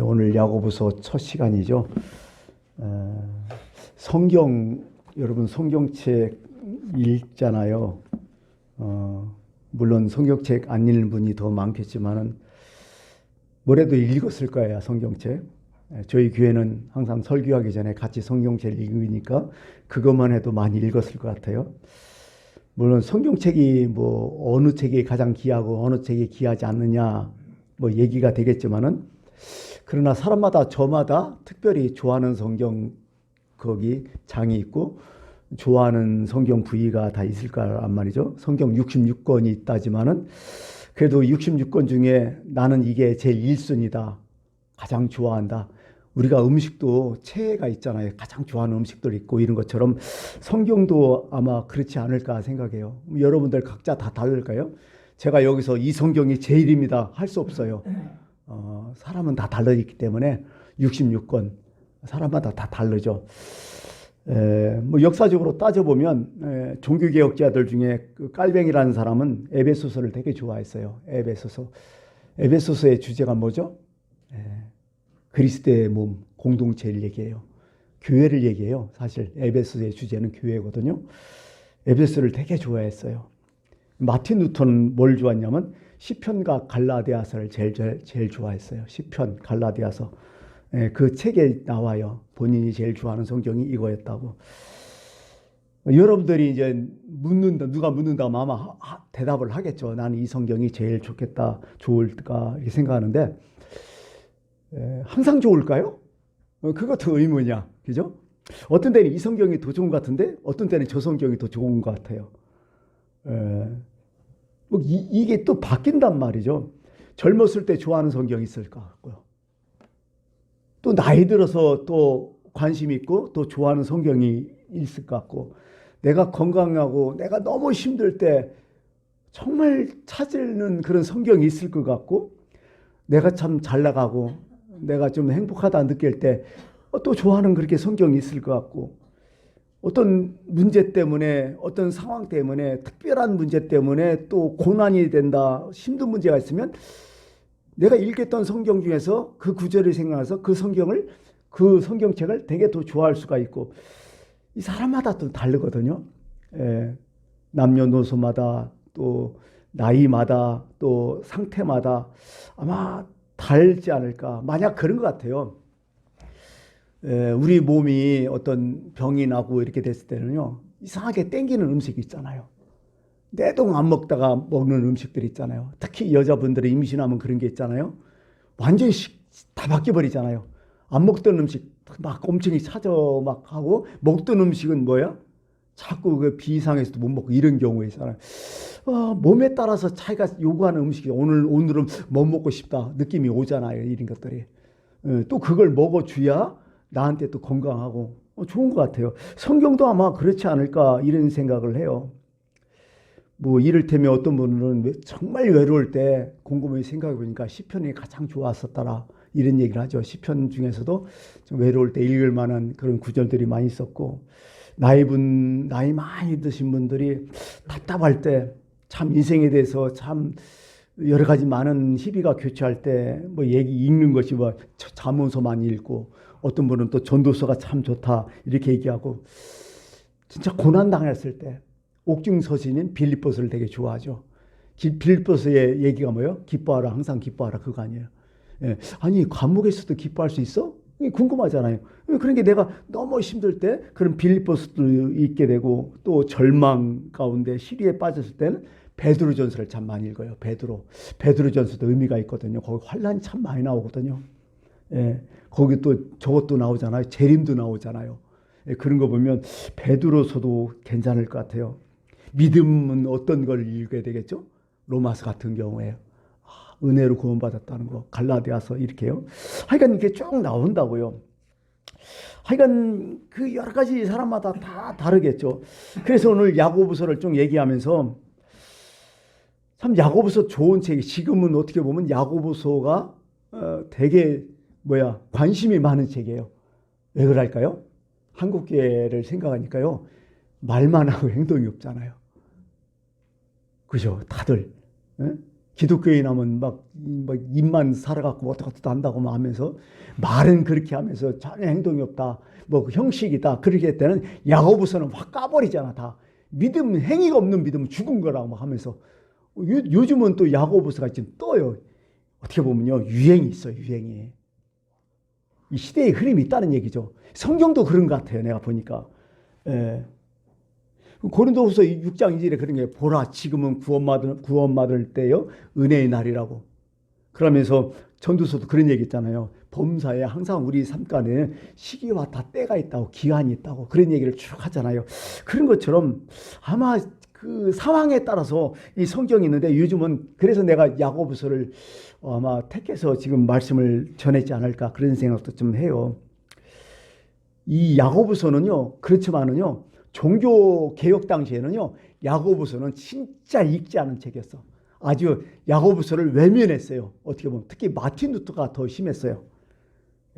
오늘 야고보서 첫 시간이죠. 성경, 여러분 성경책 읽잖아요. 물론 성경책 안 읽는 분이 더 많겠지만은 뭐래도 읽었을 거예요, 성경책. 저희 교회는 항상 설교하기 전에 같이 성경책을 읽으니까 그것만 해도 많이 읽었을 것 같아요. 물론 성경책이 뭐 어느 책이 가장 귀하고 어느 책이 귀하지 않느냐 뭐 얘기가 되겠지만은, 그러나 사람마다 저마다 특별히 좋아하는 성경 거기 장이 있고 좋아하는 성경 부위가 다 있을 거란 말이죠. 성경 66권이 있다지만은 그래도 66권 중에 나는 이게 제일 1순위다, 가장 좋아한다. 우리가 음식도 최애가 있잖아요. 가장 좋아하는 음식들 있고 이런 것처럼 성경도 아마 그렇지 않을까 생각해요. 여러분들 각자 다 다를까요? 제가 여기서 이 성경이 제일입니다 할 수 없어요. 사람은 다 다르기 때문에 66권 사람마다 다 다르죠. 뭐 역사적으로 따져보면 종교개혁자들 중에 그 깔뱅이라는 사람은 에베소서를 되게 좋아했어요. 에베소서의 주제가 뭐죠? 그리스도의 몸, 공동체를 얘기해요. 교회를 얘기해요. 사실 에베소서의 주제는 교회거든요. 에베소를 되게 좋아했어요. 마틴 루터는 뭘 좋아했냐면 시편과 갈라디아서를 제일 좋아했어요. 시편, 갈라디아서. 그 책에 나와요. 본인이 제일 좋아하는 성경이 이거였다고. 여러분들이 이제 누가 묻는다면 아마 대답을 하겠죠. 나는 이 성경이 제일 좋겠다, 좋을까 이렇게 생각하는데, 항상 좋을까요? 그것도 의문이야. 그죠? 어떤 때는 이 성경이 더 좋은 것 같은데 어떤 때는 저 성경이 더 좋은 것 같아요. 뭐 이게 또 바뀐단 말이죠. 젊었을 때 좋아하는 성경이 있을 것 같고요. 또 나이 들어서 또 관심 있고 또 좋아하는 성경이 있을 것 같고, 내가 건강하고 내가 너무 힘들 때 정말 찾는 그런 성경이 있을 것 같고, 내가 참 잘 나가고 내가 좀 행복하다 느낄 때 또 좋아하는 그렇게 성경이 있을 것 같고, 어떤 문제 때문에 어떤 상황 때문에 특별한 문제 때문에 또 고난이 된다, 힘든 문제가 있으면 내가 읽었던 성경 중에서 그 구절을 생각해서 그 성경책을 되게 더 좋아할 수가 있고, 이 사람마다 또 다르거든요. 남녀노소마다 또 나이마다 또 상태마다 아마 다르지 않을까. 만약 그런 것 같아요. 우리 몸이 어떤 병이 나고 이렇게 됐을 때는요, 이상하게 땡기는 음식이 있잖아요. 내동 안 먹다가 먹는 음식들이 있잖아요. 특히 여자분들이 임신하면 그런 게 있잖아요. 완전히 다 바뀌어버리잖아요. 안 먹던 음식 막 꼼충이 찾아 막 하고, 먹던 음식은 뭐야? 자꾸 그 비상해서도 못 먹고 이런 경우에 있잖아요. 몸에 따라서 차이가 요구하는 음식이 오늘은 뭐 먹고 싶다 느낌이 오잖아요. 이런 것들이. 또 그걸 먹어줘야 나한테 또 건강하고 좋은 것 같아요. 성경도 아마 그렇지 않을까 이런 생각을 해요. 뭐 이를테면 어떤 분은 정말 외로울 때 곰곰이 생각해 보니까 시편이 가장 좋았었더라 이런 얘기를 하죠. 시편 중에서도 좀 외로울 때 읽을 만한 그런 구절들이 많이 있었고, 나이 많이 드신 분들이 답답할 때 참 인생에 대해서 참 여러 가지 많은 희비가 교차할 때 뭐 얘기 읽는 것이 뭐 잠언서 많이 읽고, 어떤 분은 또 전도서가 참 좋다 이렇게 얘기하고, 진짜 고난 당했을 때 옥중 서신인 빌립보서를 되게 좋아하죠. 빌립보서의 얘기가 뭐예요? 기뻐하라, 항상 기뻐하라, 그거 아니에요. 아니 감옥에서도 기뻐할 수 있어? 궁금하잖아요. 그러니까 내가 너무 힘들 때 그런 빌립보서도 읽게 되고, 또 절망 가운데 시리에 빠졌을 때는 베드로전서를 참 많이 읽어요. 베드로전서도 의미가 있거든요. 거기 환란이 참 많이 나오거든요. 거기 또 저것도 나오잖아요. 재림도 나오잖아요. 그런 거 보면 베드로서도 괜찮을 것 같아요. 믿음은 어떤 걸 읽어야 되겠죠? 로마서 같은 경우에 은혜로 구원받았다는 거, 갈라디아서 이렇게요. 하여간 이게 쭉 나온다고요. 하여간 그 여러 가지 사람마다 다 다르겠죠. 그래서 오늘 야고보서를 좀 얘기하면서, 참 야고보서 좋은 책이, 지금은 어떻게 보면 야고보서가 되게 관심이 많은 책이에요. 왜 그럴까요? 한국교회를 생각하니까요, 말만 하고 행동이 없잖아요. 그죠? 다들 기독교인하면 막 입만 살아갖고 어떻게 한다고 막 하면서 말은 그렇게 하면서 전혀 행동이 없다. 뭐 형식이다. 그렇게 했다는 야고보서는 확 까버리잖아. 다 믿음 행위가 없는 믿음은 죽은 거라고 막 하면서 요즘은 또 야고보서가 지금 떠요. 어떻게 보면요 유행이 있어요. 유행이 이 시대의 흐름이 있다는 얘기죠. 성경도 그런 것 같아요. 내가 보니까. 예. 고린도후서 6장 2절에 그런 게 보라 지금은 구원받을 때요 은혜의 날이라고. 그러면서 전도서도 그런 얘기 있잖아요. 범사에 항상 우리 삶가에 시기와 다 때가 있다고 기한이 있다고 그런 얘기를 쭉 하잖아요. 그런 것처럼 아마 그 상황에 따라서 이 성경이 있는데 요즘은 그래서 내가 야고보서를 아마 택해서 지금 말씀을 전했지 않을까 그런 생각도 좀 해요. 이 야고보서는요 그렇지만은요 종교 개혁 당시에는요 야고보서는 진짜 읽지 않은 책이었어. 아주 야고보서를 외면했어요. 어떻게 보면 특히 마틴 루터가 더 심했어요.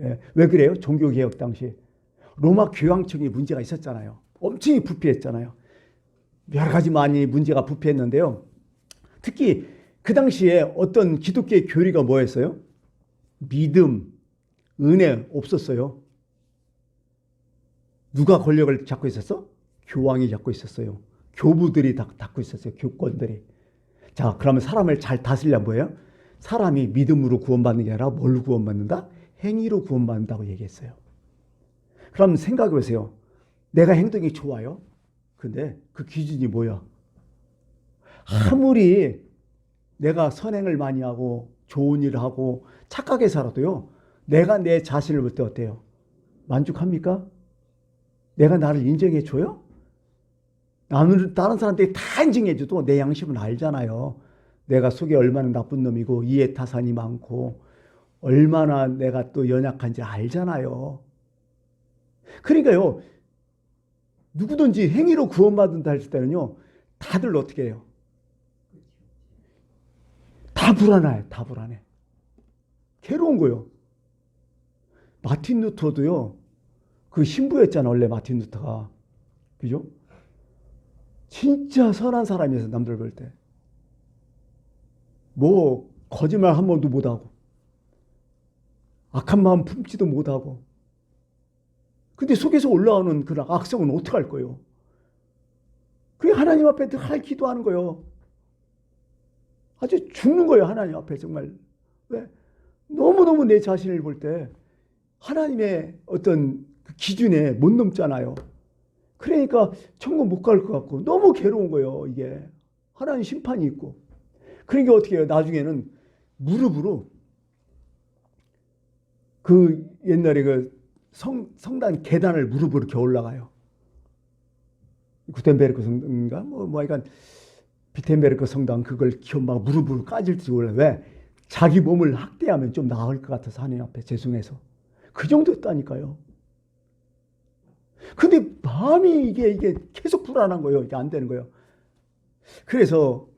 예, 왜 그래요? 종교 개혁 당시 로마 교황청이 문제가 있었잖아요. 엄청 부패했잖아요. 여러 가지 많이 문제가 부패했는데요. 특히 그 당시에 어떤 기독교의 교리가 뭐였어요? 믿음, 은혜 없었어요. 누가 권력을 잡고 있었어? 교황이 잡고 있었어요. 교부들이 잡고 있었어요. 교권들이. 자, 그러면 사람을 잘 다스리려면 뭐예요? 사람이 믿음으로 구원받는 게 아니라 뭘로 구원받는다? 행위로 구원받는다고 얘기했어요. 그럼 생각해 보세요. 내가 행동이 좋아요. 근데 그 기준이 뭐야? 아무리 내가 선행을 많이 하고 좋은 일을 하고 착하게 살아도요. 내가 내 자신을 볼 때 어때요? 만족합니까? 내가 나를 인정해 줘요? 다른 사람들이 다 인정해 줘도 내 양심은 알잖아요. 내가 속에 얼마나 나쁜 놈이고 이해타산이 많고 얼마나 내가 또 연약한지 알잖아요. 그러니까요. 누구든지 행위로 구원받는다 할 때는요. 다들 어떻게 해요? 다 불안해. 다 불안해. 괴로운 거예요. 마틴 루터도요. 그 신부였잖아. 원래 마틴 루터가. 그죠? 진짜 선한 사람이었어. 남들 볼 때. 뭐 거짓말 한 번도 못하고 악한 마음 품지도 못하고 근데 속에서 올라오는 그런 악성은 어떡할 거예요? 그게 하나님 앞에 늘 기도하는 거예요. 아주 죽는 거예요. 하나님 앞에 정말. 왜? 너무너무 내 자신을 볼 때 하나님의 어떤 그 기준에 못 넘잖아요. 그러니까 천국 못 갈 것 같고 너무 괴로운 거예요. 이게 하나님 심판이 있고. 그러니까 어떻게 해요? 나중에는 무릎으로 그 옛날에 그 성당 계단을 무릎으로 이렇게 올라가요. 구텐베르크 성당인가? 하여간 비텐베르크 성당 그걸 막 무릎으로 까질지 올라. 왜? 자기 몸을 학대하면 좀 나을 것 같아서 하나님 앞에 죄송해서. 그 정도였다니까요. 근데 마음이 이게 계속 불안한 거예요. 이게 안 되는 거예요. 그래서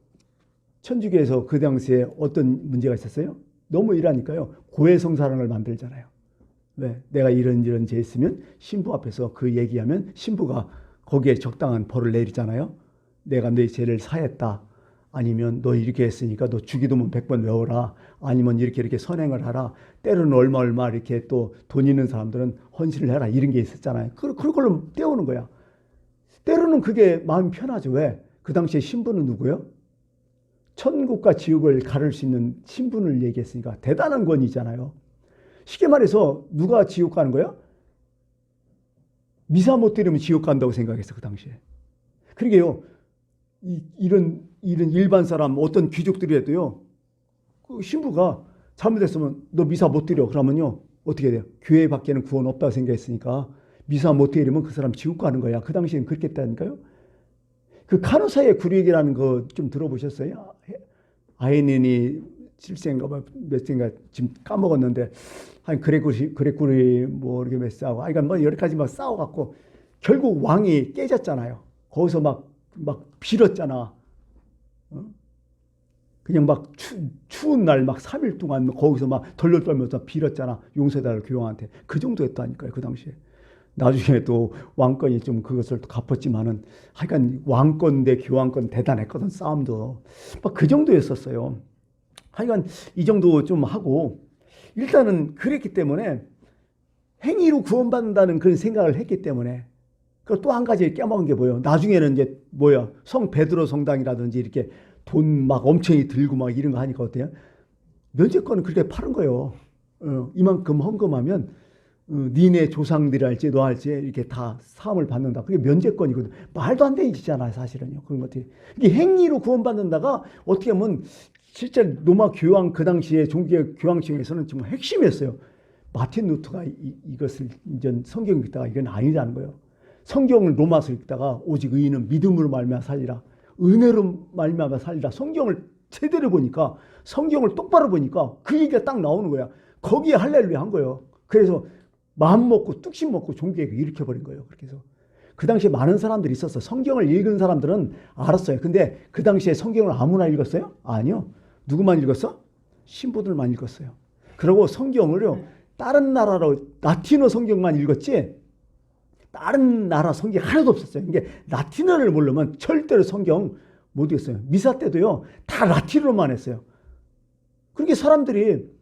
천주교에서 그 당시에 어떤 문제가 있었어요? 너무 이러니까요. 고해성사랑을 만들잖아요. 왜? 내가 이런 죄 했으면 신부 앞에서 그 얘기하면 신부가 거기에 적당한 벌을 내리잖아요. 내가 네 죄를 사했다. 아니면 너 이렇게 했으니까 너 주기도문 100번 외워라. 아니면 이렇게 선행을 하라. 때로는 얼마 이렇게 또 돈 있는 사람들은 헌신을 해라. 이런 게 있었잖아요. 그런 걸로 때우는 거야. 때로는 그게 마음이 편하죠. 왜? 그 당시에 신부는 누구요? 천국과 지옥을 가를 수 있는 신분을 얘기했으니까 대단한 권위잖아요. 쉽게 말해서 누가 지옥 가는 거야? 미사 못 드리면 지옥 간다고 생각했어. 그 당시에. 그러게요. 이런 일반 사람 어떤 귀족들이라도요. 그 신부가 잘못했으면 너 미사 못 드려. 그러면요. 어떻게 돼요? 교회 밖에는 구원 없다고 생각했으니까 미사 못 드리면 그 사람 지옥 가는 거야. 그 당시엔 그렇게 했다니까요. 그 카노사의 굴익이라는 거 좀 들어보셨어요? 아이닌이 7세인가 몇 세인가 지금 까먹었는데 한 그레구리 뭐 이렇게 몇 싸우고 그러니까 뭐 여러 가지 막 싸워갖고 결국 왕이 깨졌잖아요. 거기서 막 빌었잖아. 그냥 막 추운 날 막 3일 동안 거기서 막 덜덜 떨면서 빌었잖아. 용서해달라고 교황한테. 그 정도였다니까요. 그 당시에. 나중에 또 왕권이 좀 그것을 또 갚았지만은 하여간 왕권 대 교황권 대단했거든. 싸움도. 막 그 정도였었어요. 하여간 이 정도 좀 하고 일단은 그랬기 때문에 행위로 구원받는다는 그런 생각을 했기 때문에 그 또 한 가지 깨먹은 게 뭐예요? 나중에는 이제 뭐야 성 베드로 성당이라든지 이렇게 돈 막 엄청이 들고 막 이런 거 하니까 어때요? 면제권은 그렇게 파는 거예요. 이만큼 헌금하면 니네 조상들이 할지 너 할지 이렇게 다 사함을 받는다. 그게 면제권이거든. 말도 안 되는 짓이잖아요, 사실은요. 그런 것들이. 이게 행위로 구원받는다가 어떻게 보면 실제 로마 교황 그 당시에 종교 교황청에서는 정말 핵심이었어요. 마틴 루터가 이것을 이제 성경 읽다가 이건 아니라는 거예요. 성경을 로마서 읽다가 오직 의인은 믿음으로 말미암아 살리라. 은혜로 말미암아 살리라. 성경을 제대로 보니까 성경을 똑바로 보니까 그 얘기가 딱 나오는 거야. 거기에 할렐루야 한 거예요. 그래서 마음 먹고 뚝심 먹고 종교개혁을 일으켜버린 거예요. 그렇게 해서 그 당시에 많은 사람들이 있었어. 성경을 읽은 사람들은 알았어요. 근데 그 당시에 성경을 아무나 읽었어요? 아니요. 누구만 읽었어? 신부들만 읽었어요. 그리고 성경을요 다른 나라로 라틴어 성경만 읽었지 다른 나라 성경이 하나도 없었어요. 이게 라틴어를 모르면 절대로 성경 못 읽었어요. 미사 때도요 다 라틴어로만 했어요. 그렇게 사람들이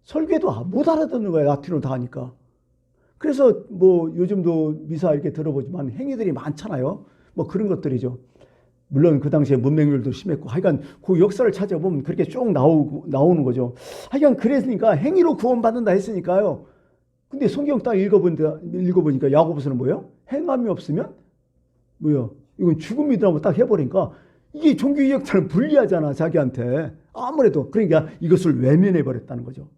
설교도 못 알아듣는 거예요. 라틴어로 다 하니까. 그래서 뭐 요즘도 미사 이렇게 들어보지만 행위들이 많잖아요. 뭐 그런 것들이죠. 물론 그 당시에 문맹률도 심했고 하여간 그 역사를 찾아보면 그렇게 쭉 나오는 거죠. 하여간 그랬으니까 행위로 구원받는다 했으니까요. 근데 성경 딱 읽어보니까 야고보서는 뭐예요? 행함이 없으면 뭐야? 이건 죽음이라고 딱 해버리니까 이게 종교개혁자는 불리하잖아 자기한테. 아무래도 그러니까 이것을 외면해버렸다는 거죠.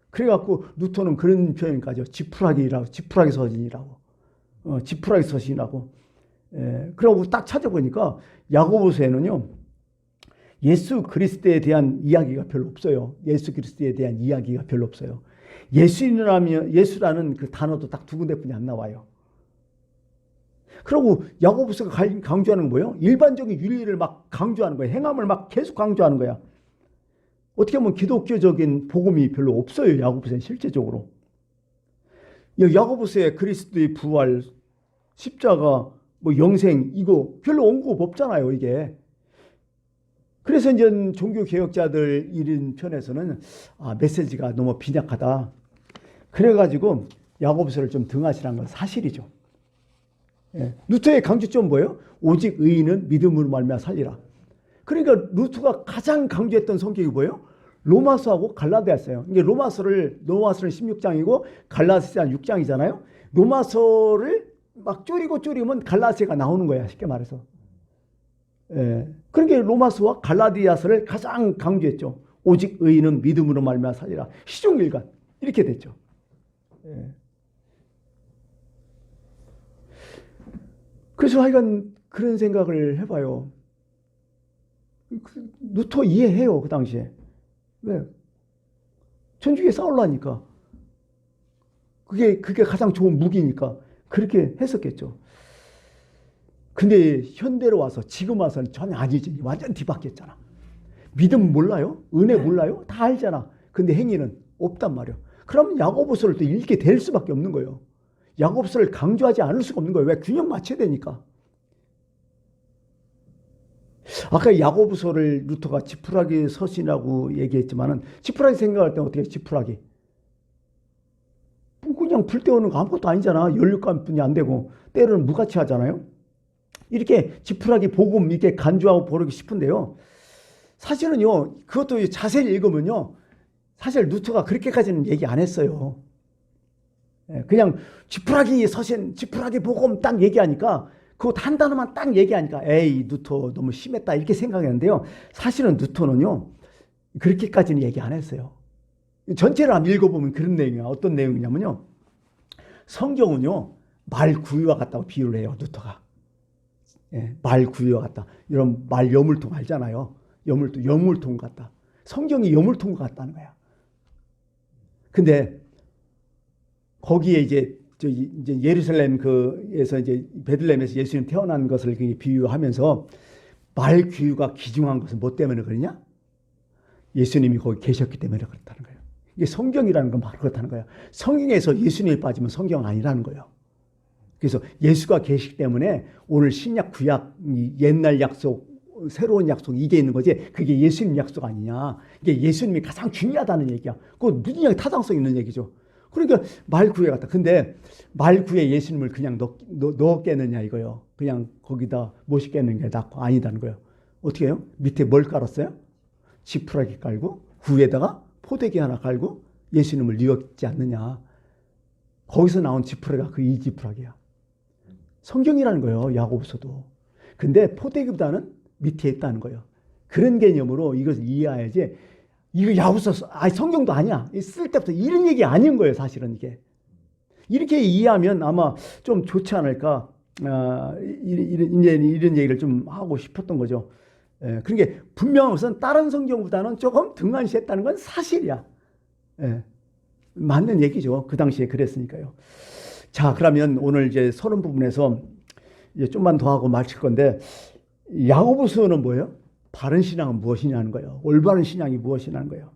그래갖고 루터는 그런 표현까지요. 지푸라기 서신이라고. 지푸라기 서신이라고. 그러고 딱 찾아보니까 야고보서에는요. 예수 그리스도에 대한 이야기가 별로 없어요. 예수 그리스도에 대한 이야기가 별로 없어요. 예수라는 그 단어도 딱 두 군데뿐이 안 나와요. 그리고 야고보서가 강조하는 건 뭐예요? 일반적인 윤리를 막 강조하는 거예요. 행함을 막 계속 강조하는 거야. 어떻게 보면 기독교적인 복음이 별로 없어요. 야고보서에 실제적으로. 야고보서에 그리스도의 부활, 십자가, 뭐 영생 이거 별로 언급 없잖아요. 이게. 그래서 이제 종교개혁자들 이런 편에서는 메시지가 너무 빈약하다. 그래가지고 야고보서를 좀 등하시라는 건 사실이죠. 루터의 강조점은 뭐예요? 오직 의인은 믿음으로 말미암아 살리라. 그러니까 루터가 가장 강조했던 성경이 뭐예요? 로마서하고 갈라디아서예요. 이게 로마서는 16장이고 갈라디아서는 6장이잖아요. 로마서를 막 줄이면 갈라디아서가 나오는 거야. 쉽게 말해서. 그러니까 로마서와 갈라디아서를 가장 강조했죠. 오직 의인은 믿음으로 말미암아 살리라. 시종일관 이렇게 됐죠. 그래서 하여간 그런 생각을 해봐요. 루터 이해해요. 그 당시에. 왜? 천주교에 싸우려니까. 그게 가장 좋은 무기니까 그렇게 했었겠죠. 근데 현대로 와서 지금 와서는 전혀 아니지. 완전 뒤바뀌었잖아. 믿음 몰라요? 은혜 몰라요? 다 알잖아. 근데 행위는 없단 말이에요. 그럼 야고보서를 또 읽게 될 수밖에 없는 거예요. 야고보서를 강조하지 않을 수가 없는 거예요. 왜? 균형 맞춰야 되니까. 아까 야고보서를 루터가 지푸라기 서신이라고 얘기했지만은 지푸라기 생각할 때는 어떻게 지푸라기? 그냥 불 때우는 거 아무것도 아니잖아. 연료값뿐이 안 되고 때로는 무가치 하잖아요. 이렇게 지푸라기 복음 이렇게 간주하고 보르기 싶은데요. 사실은요. 그것도 자세히 읽으면요. 사실 루터가 그렇게까지는 얘기 안 했어요. 그냥 지푸라기 서신, 지푸라기 복음 딱 얘기하니까 그것 한 단어만 딱 얘기하니까 에이 루터 너무 심했다 이렇게 생각했는데요. 사실은 루터는요. 그렇게까지는 얘기 안 했어요. 전체를 한번 읽어보면 그런 내용이야. 어떤 내용이냐면요. 성경은요. 말 구유와 같다고 비유를 해요. 루터가. 말 구유와 같다. 이런 말 여물통 알잖아요. 여물통 같다. 성경이 여물통 같다는 거야. 근데 거기에 이제 예루살렘 그에서 이제 베들레헴에서 예수님 태어난 것을 비유하면서 말 규유가 기중한 것은 뭐 때문에 그러냐? 예수님이 거기 계셨기 때문에 그렇다는 거예요. 이게 성경이라는 건 바로 그렇다는 거예요. 성경에서 예수님이 빠지면 성경은 아니라는 거예요. 그래서 예수가 계시기 때문에 오늘 신약 구약 옛날 약속 새로운 약속 이게 있는 거지. 그게 예수님 약속 아니냐. 이게 예수님이 가장 중요하다는 얘기야. 그거 무진하게 타당성 있는 얘기죠. 그러니까 말구에 갔다. 근데 말구에 예수님을 그냥 넣었겠느냐 이거요. 그냥 거기다 모시겠는 게 낫고 아니다는 거예요. 어떻게 해요? 밑에 뭘 깔았어요? 지푸라기 깔고 구에다가 포대기 하나 깔고 예수님을 뉘었지 않느냐. 거기서 나온 지푸라기가 그 이 지푸라기야. 성경이라는 거예요. 야고보서도. 근데 포대기보다는 밑에 있다는 거예요. 그런 개념으로 이것을 이해해야지. 이거 야고보서 성경도 아니야. 쓸 때부터 이런 얘기 아닌 거예요. 사실은 이게. 이렇게 이해하면 아마 좀 좋지 않을까. 이런 얘기를 좀 하고 싶었던 거죠. 그러니까 분명한 것은 다른 성경보다는 조금 등한시했다는 건 사실이야. 맞는 얘기죠. 그 당시에 그랬으니까요. 자, 그러면 오늘 이제 서론 부분에서 이제 좀만 더 하고 마칠 건데, 야고보서는 뭐예요? 바른 신앙은 무엇이냐는 거예요. 올바른 신앙이 무엇이냐는 거예요.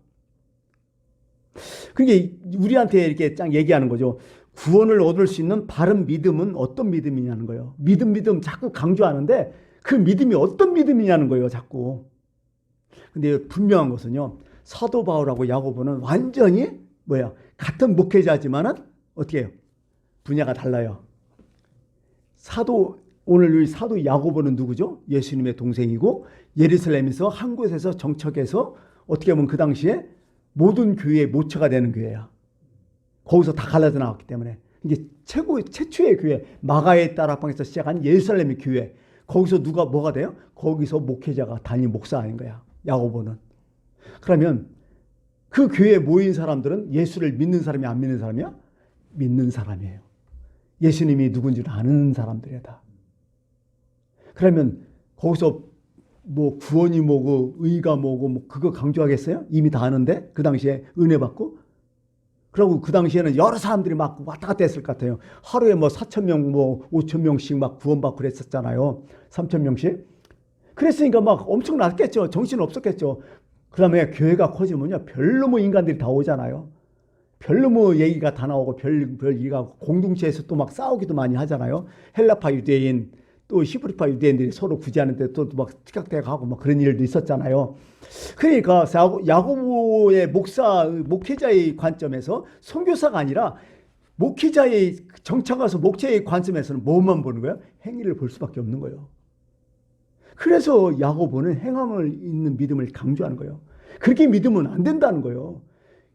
그러니까 우리한테 이렇게 딱 얘기하는 거죠. 구원을 얻을 수 있는 바른 믿음은 어떤 믿음이냐는 거예요. 믿음 자꾸 강조하는데 그 믿음이 어떤 믿음이냐는 거예요. 자꾸. 근데 분명한 것은요. 사도 바울하고 야고보는 완전히 같은 목회자지만은 어떻게 해요? 분야가 달라요. 오늘 사도 야고보는 누구죠? 예수님의 동생이고 예루살렘에서 한 곳에서 정착해서 어떻게 보면 그 당시에 모든 교회의 모처가 되는 교회야. 거기서 다 갈라져 나왔기 때문에. 이게 최초의 교회, 마가의 다락방에서 시작한 예루살렘의 교회. 거기서 누가 뭐가 돼요? 거기서 목회자가 담임 목사 아닌 거야. 야고보는. 그러면 그 교회에 모인 사람들은 예수를 믿는 사람이 안 믿는 사람이야? 믿는 사람이에요. 예수님이 누군지를 아는 사람들이야 다. 그러면 거기서 구원이 뭐고 의가 뭐고 그거 강조하겠어요? 이미 다 아는데 그 당시에 은혜 받고. 그리고 그 당시에는 여러 사람들이 막 왔다 갔다 했을 것 같아요. 하루에 4,000명 5,000명씩 막 구원받고 그랬었잖아요. 3,000명씩. 그랬으니까 막 엄청났겠죠. 정신 없었겠죠. 그 다음에 교회가 커지면요. 별로 인간들이 다 오잖아요. 별로 얘기가 다 나오고 별 얘기가 공동체에서 또 막 싸우기도 많이 하잖아요. 헬라파 유대인 또 히브리파 유대인들이 서로 구제하는데 또 막 티격태격하고 막 그런 일도 있었잖아요. 그러니까 야고보의 목회자의 관점에서 선교사가 아니라 목회자의 정착해서 목회자의 관점에서는 뭐만 보는 거예요? 행위를 볼 수밖에 없는 거예요. 그래서 야고보는 행함을 있는 믿음을 강조하는 거예요. 그렇게 믿으면 안 된다는 거예요.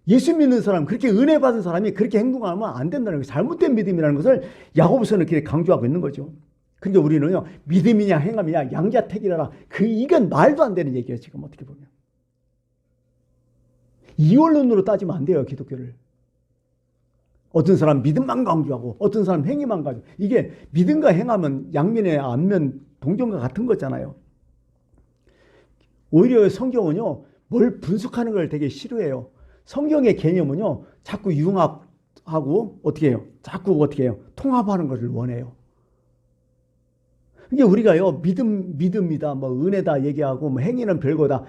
예수 믿는 사람, 그렇게 은혜 받은 사람이 그렇게 행동하면 안 된다는 거예요. 잘못된 믿음이라는 것을 야고보서는 그렇게 강조하고 있는 거죠. 그러니까 우리는요, 믿음이냐 행함이냐 양자택일하라. 이건 말도 안 되는 얘기예요. 지금 어떻게 보면. 이원론으로 따지면 안 돼요. 기독교를. 어떤 사람 믿음만 강조하고 어떤 사람 행위만 가지고. 이게 믿음과 행함은 양면의 안면 동전과 같은 거잖아요. 오히려 성경은요, 뭘 분석하는 걸 되게 싫어해요. 성경의 개념은요, 자꾸 융합하고 어떻게 해요? 자꾸 어떻게 해요? 통합하는 것을 원해요. 이게 우리가요, 믿음이다, 은혜다 얘기하고, 행위는 별거다.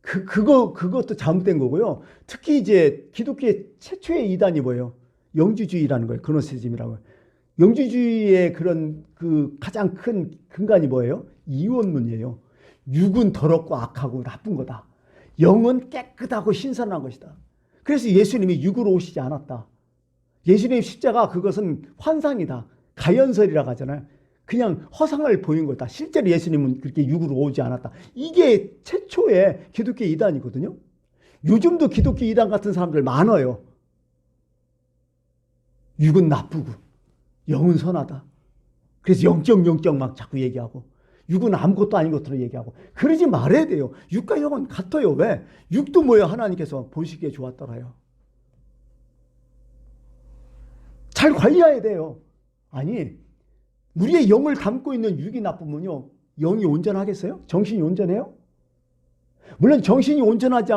그것도 잘못된 거고요. 특히 이제 기독교의 최초의 이단이 뭐예요? 영주주의라는 거예요. 그노시즘이라고. 영주주의의 그런 가장 큰 근간이 뭐예요? 이원론이에요. 육은 더럽고 악하고 나쁜 거다. 영은 깨끗하고 신선한 것이다. 그래서 예수님이 육으로 오시지 않았다. 예수님의 십자가 그것은 환상이다. 가연설이라고 하잖아요. 그냥 허상을 보인 거다. 실제로 예수님은 그렇게 육으로 오지 않았다. 이게 최초의 기독교 이단이거든요. 요즘도 기독교 이단 같은 사람들 많아요. 육은 나쁘고 영은 선하다. 그래서 영적 막 자꾸 얘기하고 육은 아무것도 아닌 것처럼 얘기하고 그러지 말아야 돼요. 육과 영은 같아요. 왜? 육도 뭐예요? 하나님께서 보시기에 좋았더라요. 잘 관리해야 돼요. 아니 우리의 영을 담고 있는 육이 나쁘면요. 영이 온전하겠어요? 정신이 온전해요? 물론 정신이 온전하지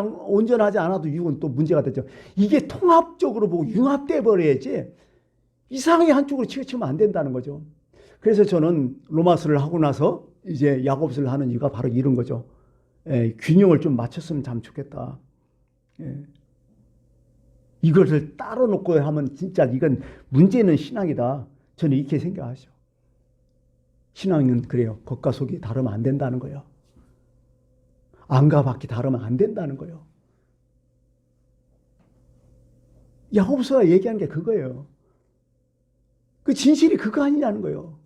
않아도 육은 또 문제가 되죠. 이게 통합적으로 보고 융합돼 버려야지 이상하게 한쪽으로 치우치면 안 된다는 거죠. 그래서 저는 로마서를 하고 나서 이제 야고보서를 하는 이유가 바로 이런 거죠. 균형을 좀 맞췄으면 참 좋겠다. 이것을 따로 놓고 하면 진짜 이건 문제는 신앙이다. 저는 이렇게 생각하죠. 신앙은 그래요. 겉과 속이 다르면 안 된다는 거예요. 안과 밖이 다르면 안 된다는 거예요. 야고보서가 얘기하는 게 그거예요. 그 진실이 그거 아니냐는 거예요.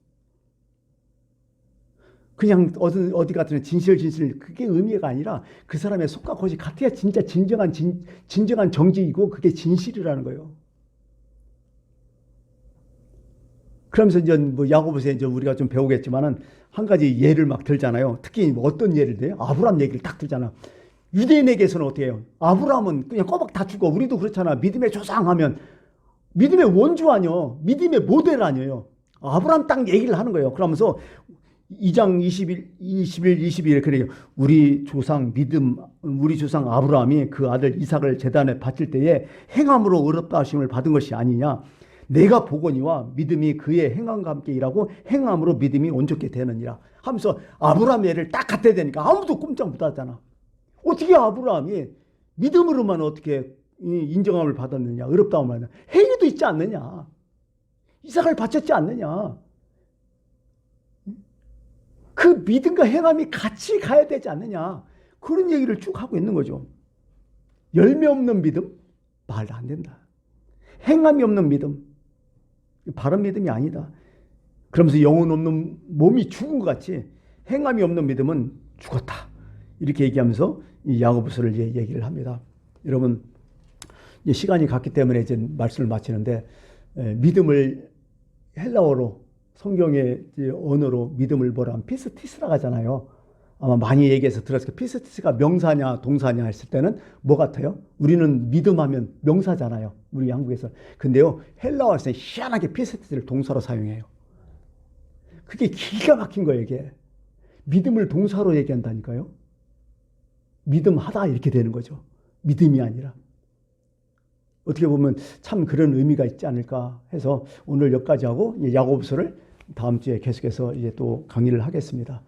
그냥 어디 같은 진실 그게 의미가 아니라 그 사람의 속과 것이 같아야 진짜 진정한 정직이고 그게 진실이라는 거예요. 그러면서 이제 뭐 야고보서에 이제 우리가 좀 배우겠지만은 한 가지 예를 막 들잖아요. 특히 뭐 어떤 예를 들어요? 아브라함 얘기를 딱 들잖아. 유대인에게서는 어떻게 해요? 아브라함은 그냥 꼬박 다 죽어. 우리도 그렇잖아. 믿음의 조상하면 믿음의 원주 아니요. 믿음의 모델 아니에요. 아브라함 딱 얘기를 하는 거예요. 그러면서 2장 21 그래요. 우리 조상 아브라함이 그 아들 이삭을 제단에 바칠 때에 행함으로 의롭다 하심을 받은 것이 아니냐. 내가 보거니와 믿음이 그의 행함과 함께 일하고 행함으로 믿음이 온전케 되느니라 하면서 아브라함의 예를 딱 갖다 대니까 아무도 꼼짝 못하잖아. 어떻게 아브라함이 믿음으로만 어떻게 인정함을 받았느냐, 의롭다함을 받느냐, 행위도 있지 않느냐, 이삭을 바쳤지 않느냐. 그 믿음과 행함이 같이 가야 되지 않느냐, 그런 얘기를 쭉 하고 있는 거죠. 열매 없는 믿음 말도 안 된다. 행함이 없는 믿음 바른 믿음이 아니다. 그러면서 영혼 없는 몸이 죽은 것 같이 행함이 없는 믿음은 죽었다. 이렇게 얘기하면서 이 야고보서를 얘기를 합니다. 여러분, 시간이 갔기 때문에 이제 말씀을 마치는데, 믿음을 헬라어로 성경의 언어로 믿음을 뭐라 하면 피스티스라고 하잖아요. 아마 많이 얘기해서 들었을 거예요. 피스티스가 명사냐 동사냐 했을 때는 뭐 같아요? 우리는 믿음하면 명사잖아요. 우리 한국에서. 근데요, 헬라어에서는 희한하게 피스티스를 동사로 사용해요. 그게 기가 막힌 거예요, 이게. 믿음을 동사로 얘기한다니까요. 믿음하다 이렇게 되는 거죠. 믿음이 아니라. 어떻게 보면 참 그런 의미가 있지 않을까 해서 오늘 여기까지 하고 야고보서를 다음 주에 계속해서 이제 또 강의를 하겠습니다.